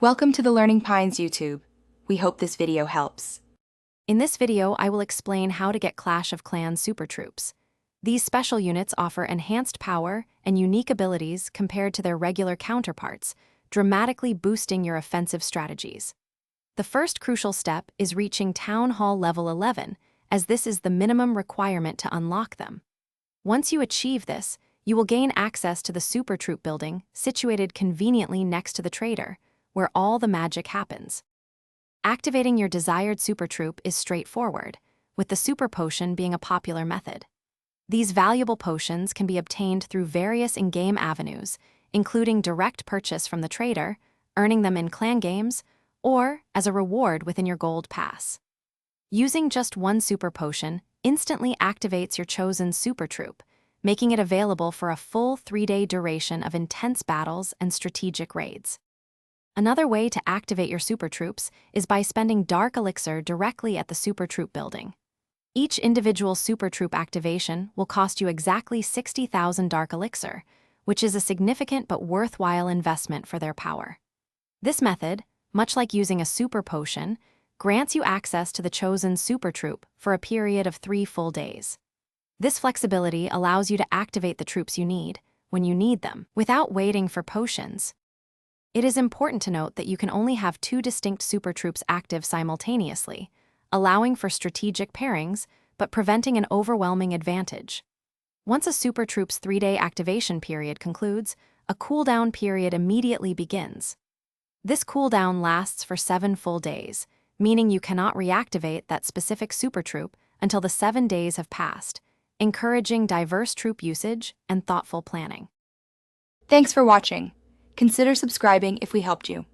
Welcome to the Learning Pines YouTube. We hope this video helps. In this video, I will explain how to get Clash of Clans Super Troops. These special units offer enhanced power and unique abilities compared to their regular counterparts, dramatically boosting your offensive strategies. The first crucial step is reaching Town Hall level 11, as this is the minimum requirement to unlock them. Once you achieve this, you will gain access to the Super Troop building, situated conveniently next to the trader, where all the magic happens. Activating your desired Super Troop is straightforward, with the Super Potion being a popular method. These valuable potions can be obtained through various in-game avenues, including direct purchase from the trader, earning them in clan games, or as a reward within your gold pass. Using just one Super Potion instantly activates your chosen Super Troop, making it available for a full 3-day duration of intense battles and strategic raids. Another way to activate your Super Troops is by spending Dark Elixir directly at the Super Troop building. Each individual Super Troop activation will cost you exactly 60,000 Dark Elixir, which is a significant but worthwhile investment for their power. This method, much like using a Super Potion, grants you access to the chosen Super Troop for a period of 3 full days. This flexibility allows you to activate the troops you need, when you need them, without waiting for potions. It is important to note that you can only have 2 distinct Super Troops active simultaneously, allowing for strategic pairings, but preventing an overwhelming advantage. Once a Super Troop's 3-day activation period concludes, a cooldown period immediately begins. This cooldown lasts for 7 full days, meaning you cannot reactivate that specific Super Troop until the 7 days have passed, encouraging diverse troop usage and thoughtful planning. Thanks for watching. Consider subscribing if we helped you.